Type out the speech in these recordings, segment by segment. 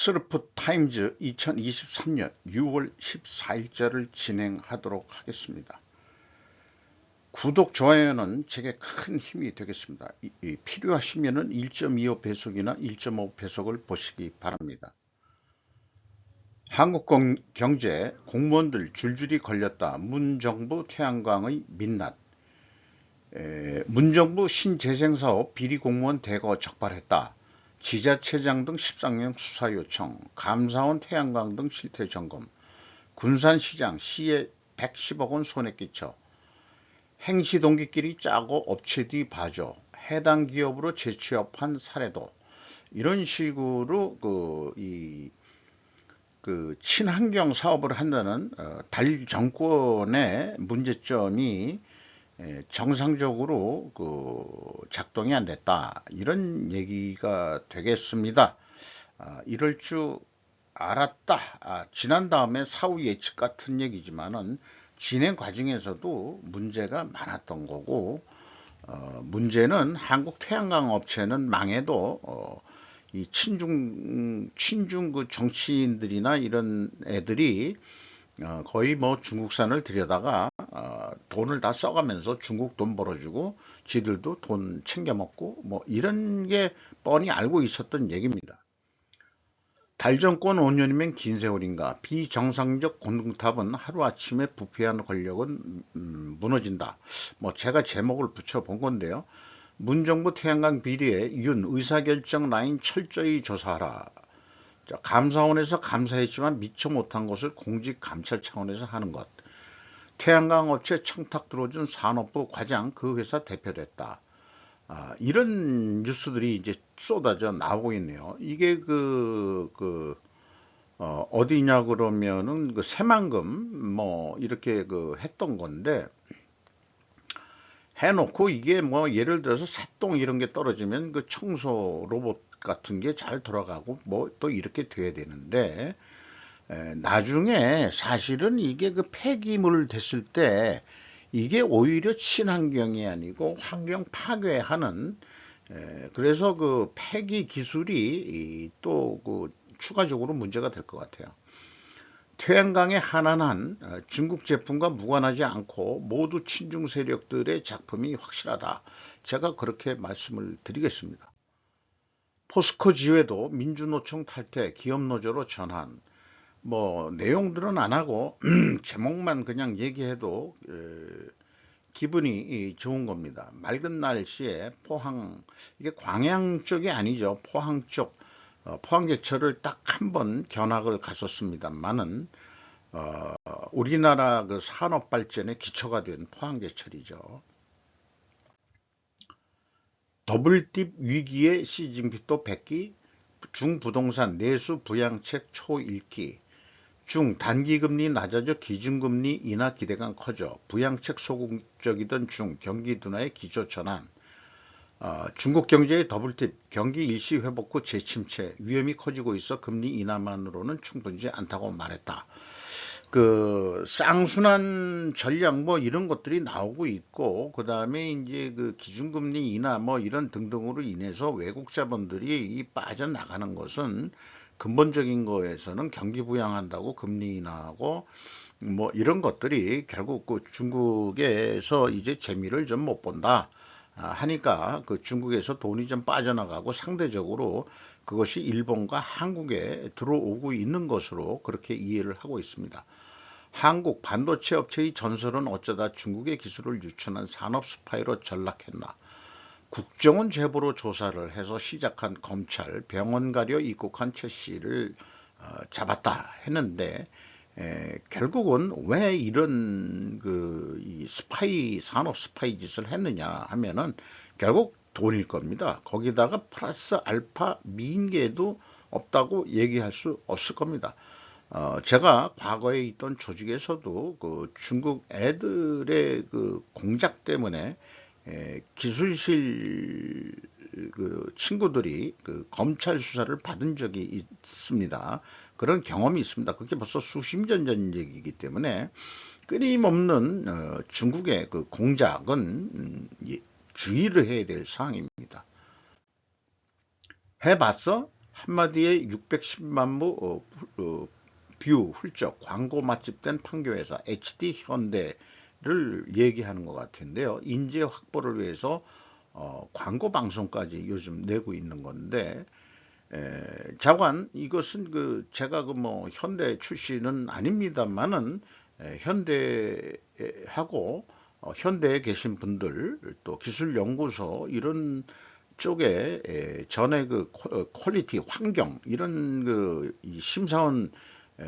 엑스르프 타임즈 2023년 6월 14일자를 진행하도록 하겠습니다. 구독, 좋아요는 제게 큰 힘이 되겠습니다. 필요하시면 1.25 배속이나 1.5 배속을 보시기 바랍니다. 한국 경제 공무원들 줄줄이 걸렸다. 문정부 태양광의 민낯. 문정부 신재생사업 비리 공무원 대거 적발했다. 지자체장 등 13명 수사 요청, 감사원 태양광 등 실태 점검, 군산시장 시에 110억 원 손해 끼쳐, 행시 동기끼리 짜고 업체 뒤 봐줘, 해당 기업으로 재취업한 사례도. 이런 식으로 친환경 사업을 한다는 달 정권의 문제점이 정상적으로 작동이 안 됐다, 이런 얘기가 되겠습니다. 이럴 줄 알았다. 지난 다음에 사후 예측 같은 얘기지만은 진행 과정에서도 문제가 많았던 거고, 문제는 한국 태양광 업체는 망해도 이 친중 그 정치인들이나 이런 애들이 거의 뭐 중국산을 들여다가 돈을 다 써가면서 중국 돈 벌어주고 지들도 돈 챙겨 먹고 뭐 이런 게 뻔히 알고 있었던 얘기입니다. 달 정권 5년이면 긴 세월인가. 비정상적 고등탑은 하루아침에 부패한 권력은 무너진다. 뭐 제가 제목을 붙여본 건데요. 문정부 태양광 비리에 윤 의사결정 라인 철저히 조사하라. 감사원에서 감사했지만 미처 못한 것을 공직감찰 차원에서 하는 것. 태양광 업체 청탁 들어준 산업부 과장 그 회사 대표됐다. 이런 뉴스들이 이제 쏟아져 나오고 있네요. 이게 어디냐 그러면은 새만금 뭐 이렇게 했던 건데, 해놓고 이게 뭐 예를 들어서 새똥 이런 게 떨어지면 청소 로봇 같은 게 잘 돌아가고 뭐 또 이렇게 돼야 되는데, 나중에 사실은 이게 폐기물 됐을 때 이게 오히려 친환경이 아니고 환경 파괴하는, 그래서 폐기 기술이 또 추가적으로 문제가 될 것 같아요. 태양광의 한한한 중국 제품과 무관하지 않고 모두 친중 세력들의 작품이 확실하다. 제가 그렇게 말씀을 드리겠습니다. 포스코 지회도 민주노총 탈퇴, 기업노조로 전환. 뭐 내용들은 안 하고 제목만 그냥 얘기해도 기분이 좋은 겁니다. 맑은 날씨에 포항, 이게 광양 쪽이 아니죠. 포항 쪽, 포항제철을 딱 한 번 견학을 갔었습니다만은 우리나라 산업 발전의 기초가 된 포항제철이죠. 더블딥 위기에 시진핑도 백기, 중부동산 내수 부양책 초읽기, 중 단기금리 낮아져 기준금리 인하 기대감 커져 부양책 소극적이던 중 경기 둔화의 기조 전환. 중국 경제의 더블팁, 경기 일시 회복 후 재침체 위험이 커지고 있어 금리 인하만으로는 충분하지 않다고 말했다. 쌍순환 전략 뭐 이런 것들이 나오고 있고, 그 다음에 이제 기준금리 인하 뭐 이런 등등으로 인해서 외국 자본들이 빠져나가는 것은 근본적인 거에서는 경기 부양한다고 금리 인하하고 뭐 이런 것들이 결국 중국에서 이제 재미를 좀 못 본다 하니까 중국에서 돈이 좀 빠져나가고 상대적으로 그것이 일본과 한국에 들어오고 있는 것으로 그렇게 이해를 하고 있습니다. 한국 반도체 업체의 전설은 어쩌다 중국의 기술을 유출한 산업 스파이로 전락했나. 국정원 제보로 조사를 해서 시작한 검찰, 병원 가려 입국한 최 씨를 잡았다 했는데, 결국은 왜 이런 이 스파이, 산업 스파이 짓을 했느냐 하면은 결국 돈일 겁니다. 거기다가 플러스 알파 미인계도 없다고 얘기할 수 없을 겁니다. 제가 과거에 있던 조직에서도 중국 애들의 공작 때문에 기술실 친구들이 검찰 수사를 받은 적이 있습니다. 그런 경험이 있습니다. 그게 벌써 수십 년 전 얘기이기 때문에 끊임없는 중국의 공작은 주의를 해야 될 사항입니다. 해봤어? 한마디에 610만 부 뷰 훌쩍 광고 맛집된 판교회사 HD 현대를 얘기하는 것 같은데요. 인재 확보를 위해서 광고 방송까지 요즘 내고 있는 건데, 자관 이것은 제가 뭐 현대 출신은 아닙니다만은 현대하고 현대에 계신 분들 또 기술연구소 이런 쪽에 전에 퀄리티 환경 이런 이 심사원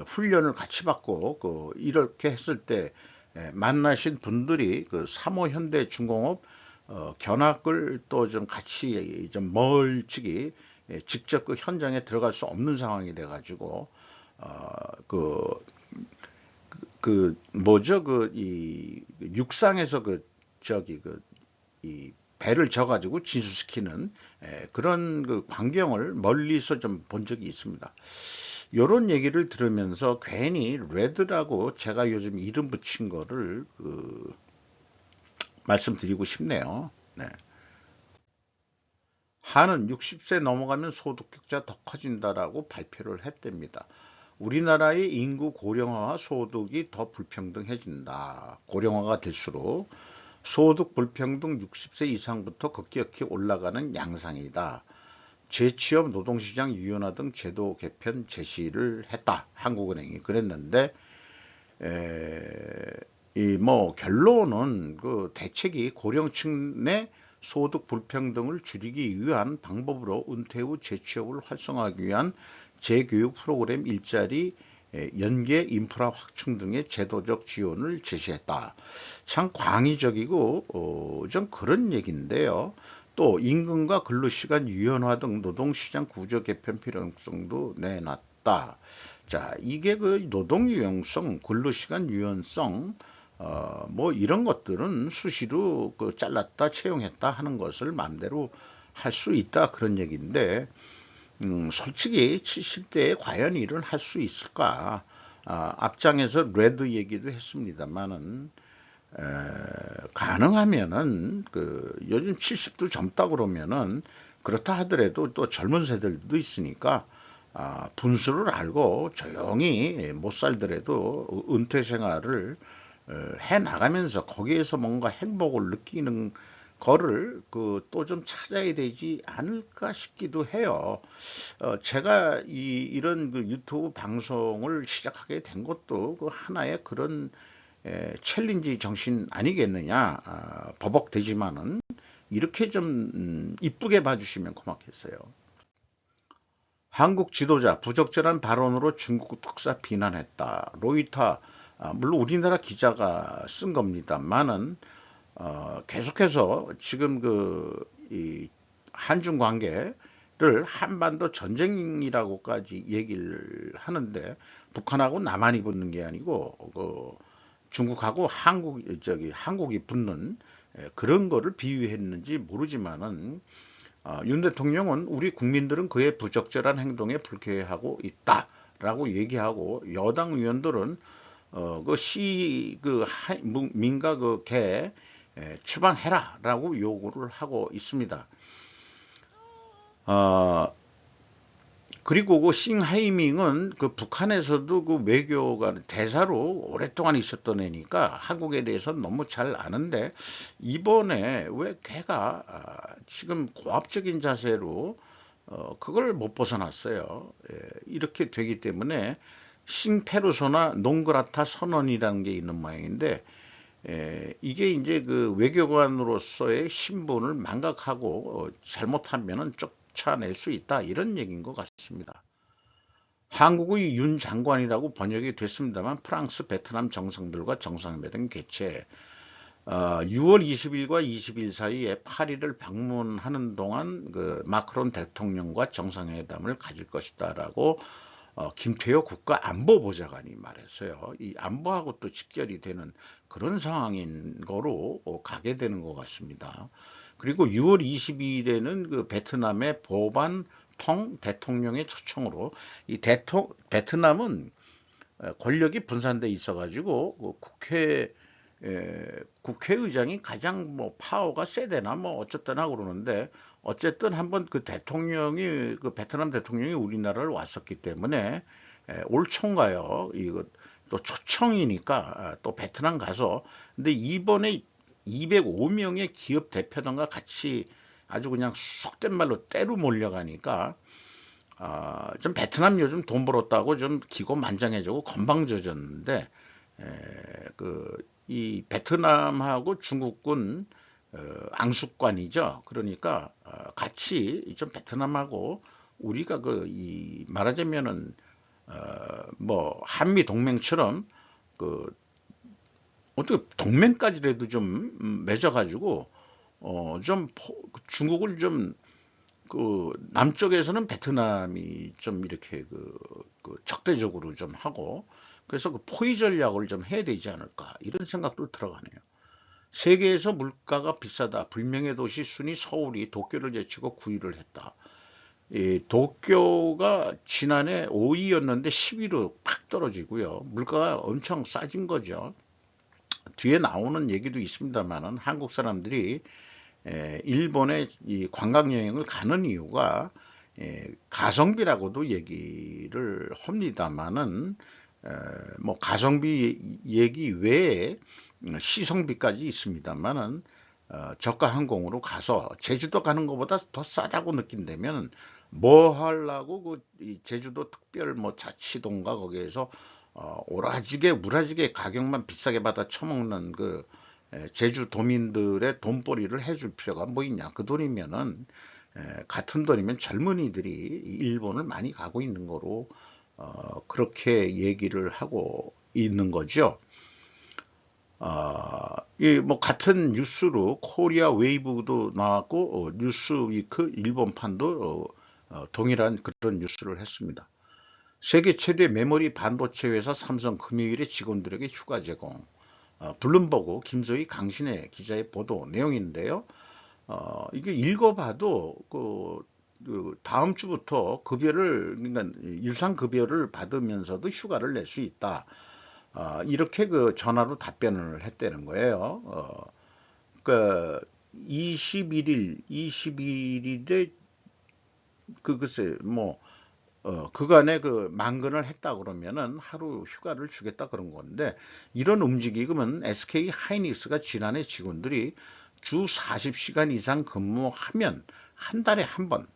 훈련을 같이 받고 이렇게 했을 때 만나신 분들이 3호 현대중공업 견학을 또 좀 같이 좀 멀찍이 직접 현장에 들어갈 수 없는 상황이 돼 가지고 어, 그, 뭐죠 이 육상에서 이 배를 져가지고 진수시키는 그런 광경을 멀리서 좀 본 적이 있습니다. 요런 얘기를 들으면서 괜히 레드라고 제가 요즘 이름 붙인 거를 말씀드리고 싶네요. 네. 한은 60세 넘어가면 소득 격차 더 커진다라고 발표를 했답니다. 우리나라의 인구 고령화와 소득이 더 불평등해진다. 고령화가 될수록 소득 불평등 60세 이상부터 급격히 올라가는 양상이다. 재취업 노동시장 유연화 등 제도 개편 제시를 했다. 한국은행이 그랬는데 이 뭐 결론은 대책이 고령층 내 소득 불평등을 줄이기 위한 방법으로 은퇴 후 재취업을 활성화하기 위한 재교육 프로그램 일자리 연계 인프라 확충 등의 제도적 지원을 제시했다. 참 광의적이고 좀 그런 얘기인데요. 또 임금과 근로시간 유연화 등 노동시장 구조 개편 필요성도 내놨다. 자, 이게 노동 유연성, 근로시간 유연성, 뭐 이런 것들은 수시로 잘랐다 채용했다 하는 것을 마음대로 할 수 있다 그런 얘기인데, 솔직히 70대에 과연 일을 할 수 있을까? 앞장에서 레드 얘기도 했습니다만은 가능하면은 요즘 70도 젊다 그러면은 그렇다 하더라도 또 젊은 세대들도 있으니까 분수를 알고 조용히 못 살더라도 은퇴 생활을 해 나가면서 거기에서 뭔가 행복을 느끼는 거를 또 좀 찾아야 되지 않을까 싶기도 해요. 제가 이런 유튜브 방송을 시작하게 된 것도 하나의 그런 챌린지 정신 아니겠느냐. 버벅대지만은 이렇게 좀 이쁘게 봐주시면 고맙겠어요. 한국 지도자 부적절한 발언으로 중국 특사 비난했다. 로이터 물론 우리나라 기자가 쓴 겁니다만은 계속해서 지금 이 한중 관계를 한반도 전쟁이라고까지 얘기를 하는데 북한하고 나만이 붙는 게 아니고 중국하고 한국이 붙는 그런 거를 비유했는지 모르지만은 윤 대통령은 우리 국민들은 그의 부적절한 행동에 불쾌해하고 있다라고 얘기하고 여당 의원들은 민가 개 추방해라라고 요구를 하고 있습니다. 그리고 싱하이밍은 북한에서도 외교관 대사로 오랫동안 있었던 애니까 한국에 대해서 너무 잘 아는데 이번에 왜 걔가 지금 고압적인 자세로 그걸 못 벗어났어요. 이렇게 되기 때문에 싱페르소나 농그라타 선언이라는 게 있는 모양인데 이게 이제 외교관으로서의 신분을 망각하고 잘못하면은 쫓아낼 수 있다 이런 얘기인 것 같습니다. 한국의 윤 장관이라고 번역이 됐습니다만 프랑스, 베트남 정상들과 정상회담 개최 6월 20일과 20일 사이에 파리를 방문하는 동안 마크론 대통령과 정상회담을 가질 것이다라고 김태효 국가안보보좌관이 말했어요. 이 안보하고 또 직결이 되는 그런 상황인 거로 가게 되는 것 같습니다. 그리고 6월 22일에는 베트남의 보반 통 대통령의 초청으로 베트남은 권력이 분산돼 있어가지고 국회 국회의장이 가장 뭐 파워가 세대나 뭐 어쨌거나 그러는데, 어쨌든 한번 그 대통령이, 그 베트남 대통령이 우리나라를 왔었기 때문에 올 초인가요? 이거 또 초청이니까 또 베트남 가서, 근데 이번에 205명의 기업 대표단과 같이 아주 그냥 속된 말로 때로 몰려가니까 좀 베트남 요즘 돈 벌었다고 좀 기고만장해지고 건방져졌는데, 이 베트남하고 중국군 앙숙관이죠. 그러니까 같이 좀 베트남하고 우리가 이 말하자면은 뭐 한미 동맹처럼 그 어떻게 동맹까지라도 좀 맺어가지고 좀 중국을 좀 남쪽에서는 베트남이 좀 이렇게 적대적으로 좀 하고, 그래서 그 포위 전략을 좀 해야 되지 않을까 이런 생각도 들어가네요. 세계에서 물가가 비싸다. 불명예 도시 순위 서울이 도쿄를 제치고 9위를 했다. 이 도쿄가 지난해 5위였는데 10위로 팍 떨어지고요. 물가가 엄청 싸진 거죠. 뒤에 나오는 얘기도 있습니다만은 한국 사람들이 일본에 이 관광 여행을 가는 이유가 가성비라고도 얘기를 합니다만은, 뭐 가성비 얘기 외에 시성비까지 있습니다만은, 저가 항공으로 가서 제주도 가는 것보다 더 싸다고 느낀다면 뭐 하려고 이 제주도 특별 뭐 자치도인가 거기에서 오라지게 무라지게 가격만 비싸게 받아 처먹는 제주 도민들의 돈벌이를 해줄 필요가 뭐 있냐. 그 돈이면은 같은 돈이면 젊은이들이 일본을 많이 가고 있는 거로 그렇게 얘기를 하고 있는 거죠. 뭐 같은 뉴스로 코리아 웨이브도 나왔고 뉴스위크 일본판도 동일한 그런 뉴스를 했습니다. 세계 최대 메모리 반도체 회사 삼성 금요일에 직원들에게 휴가 제공. 블룸버그 김소희 강신혜 기자의 보도 내용인데요. 이게 읽어봐도 다음 주부터 그러니까 일상 급여를 받으면서도 휴가를 낼 수 있다. 이렇게 전화로 답변을 했다는 거예요. 그 21일에 글쎄 뭐 그간에 만근을 했다 그러면은 하루 휴가를 주겠다 그런 건데, 이런 움직임은 SK 하이닉스가 지난해 직원들이 주 40시간 이상 근무하면 한 달에 한 번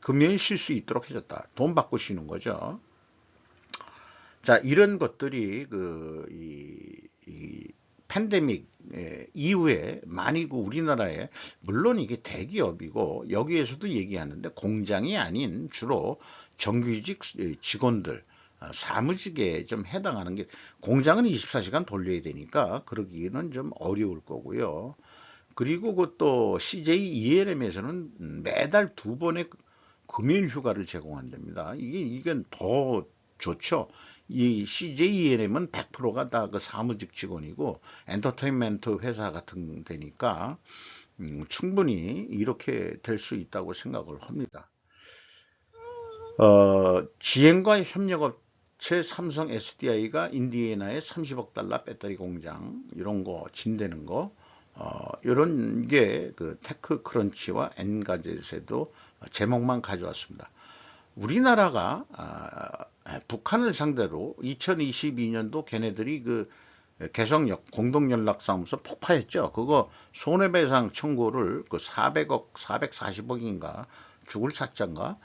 금요일 쉴 수 있도록 해줬다. 돈 받고 쉬는 거죠. 자, 이런 것들이 이 팬데믹 이후에 많이 우리나라에, 물론 이게 대기업이고 여기에서도 얘기하는데 공장이 아닌 주로 정규직 직원들, 사무직에 좀 해당하는 게, 공장은 24시간 돌려야 되니까 그러기는 좀 어려울 거고요. 그리고 그것도 CJ ENM에서는 매달 2번의 금일 휴가를 제공한답니다. 이건 더 좋죠. 이 CJENM은 100%가 다 사무직 직원이고 엔터테인먼트 회사 같은 데니까 충분히 이렇게 될 수 있다고 생각을 합니다. 지행과 협력업체 삼성 SDI가 인디애나에 30억 달러 배터리 공장 이런 거 진대는 거, 이런 게 테크크런치와 엔가젯에도 제목만 가져왔습니다. 우리나라가 북한을 상대로 2022년도 걔네들이 개성역 공동연락사무소 폭파했죠. 그거 손해배상 청구를 400억, 440억인가 죽을 사자인가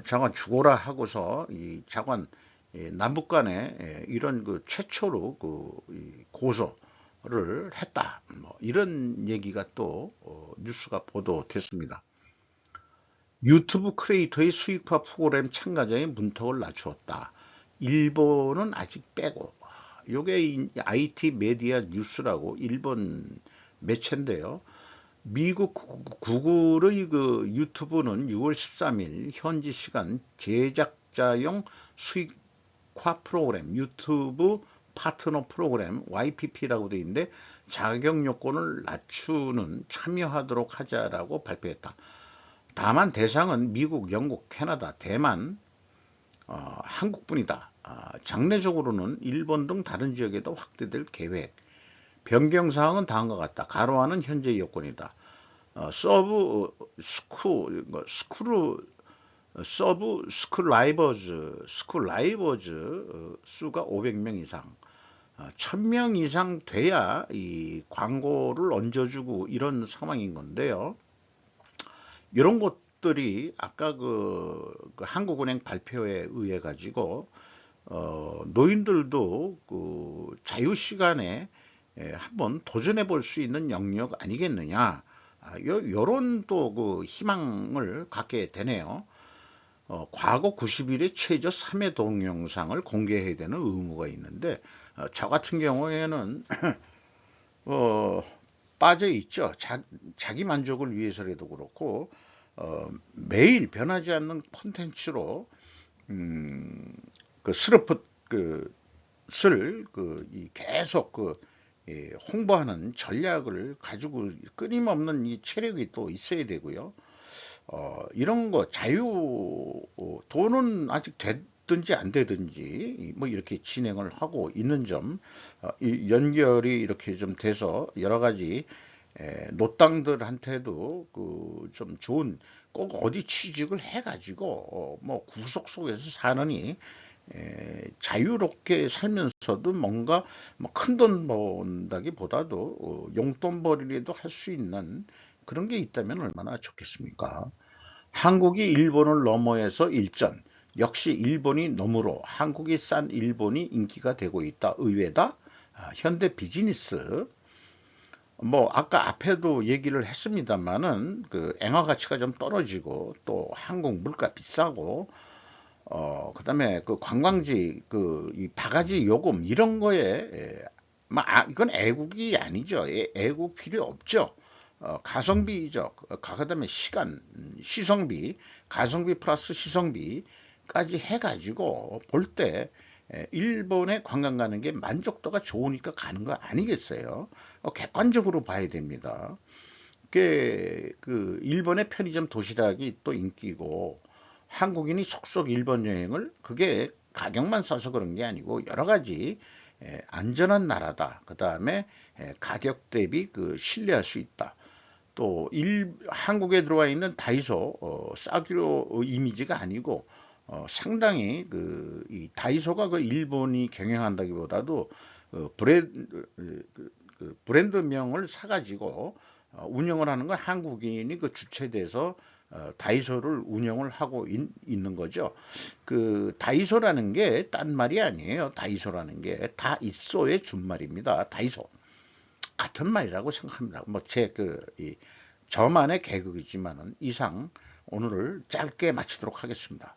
장관 죽어라 하고서 이 장관 남북 간에 이런 최초로 고소를 했다. 뭐 이런 얘기가 또 뉴스가 보도됐습니다. 유튜브 크리에이터의 수익화 프로그램 참가자의 문턱을 낮추었다. 일본은 아직 빼고, 요게 IT 메디아 뉴스라고 일본 매체인데요. 미국 구글의 유튜브는 6월 13일 현지 시간 제작자용 수익화 프로그램 유튜브 파트너 프로그램 YPP라고 되어 있는데 자격 요건을 낮추는 참여하도록 하자라고 발표했다. 다만 대상은 미국, 영국, 캐나다, 대만, 한국뿐이다. 장래적으로는 일본 등 다른 지역에도 확대될 계획. 변경사항은 다음과 같다. 가로하는 현재 여건이다. 서브 스쿨라이버즈 수가 500명 이상, 1000명 이상 돼야 이 광고를 얹어주고 이런 상황인 건데요. 이런 것들이 아까 그 한국은행 발표에 의해 가지고 노인들도 그 자유 시간에 한번 도전해 볼 수 있는 영역 아니겠느냐. 요런 또 그 희망을 갖게 되네요. 과거 90일의 최저 3회 동영상을 공개해야 되는 의무가 있는데, 저 같은 경우에는 어, 빠져 있죠. 자기 만족을 위해서라도 그렇고, 매일 변하지 않는 콘텐츠로 그 스르프 계속 홍보하는 전략을 가지고 끊임없는 이 체력이 또 있어야 되고요. 이런 거 돈은 아직 됐든지 안 되든지 뭐 이렇게 진행을 하고 있는 점, 이 연결이 이렇게 좀 돼서 여러 가지 노땅들한테도 그 좀 좋은, 꼭 어디 취직을 해가지고 뭐 구속 속에서 사느니 자유롭게 살면서도 뭔가 뭐 큰돈 번다기보다도 용돈벌이라도 할 수 있는 그런 게 있다면 얼마나 좋겠습니까? 한국이 일본을 넘어해서 일전, 역시 일본이 너무로 한국이 싼 일본이 인기가 되고 있다. 의외다. 현대 비즈니스. 뭐 아까 앞에도 얘기를 했습니다만은 그 엔화 가치가 좀 떨어지고 또 한국 물가 비싸고 그다음에 그 관광지 그 이 바가지 요금 이런 거에 이건 애국이 아니죠. 애국 필요 없죠. 가성비죠. 그다음에 시간, 시성비, 가성비 플러스 시성비까지 해가지고 볼 때 일본에 관광 가는 게 만족도가 좋으니까 가는 거 아니겠어요? 객관적으로 봐야 됩니다. 그 일본의 편의점 도시락이 또 인기고 한국인이 속속 일본 여행을, 그게 가격만 싸서 그런 게 아니고 여러 가지 안전한 나라다. 그 다음에 가격 대비 그 신뢰할 수 있다. 또 한국에 들어와 있는 다이소 싸구려 이미지가 아니고 상당히 이 다이소가 그 일본이 경영한다기보다도 브랜드명을 사가지고 운영을 하는 건 한국인이 그 주체돼서 다이소를 운영을 하고 있는 거죠. 그 다이소라는 게 딴 말이 아니에요. 다이소라는 게 다 있어의 준말입니다. 다이소. 같은 말이라고 생각합니다. 뭐 저만의 개그이지만은 이상 오늘을 짧게 마치도록 하겠습니다.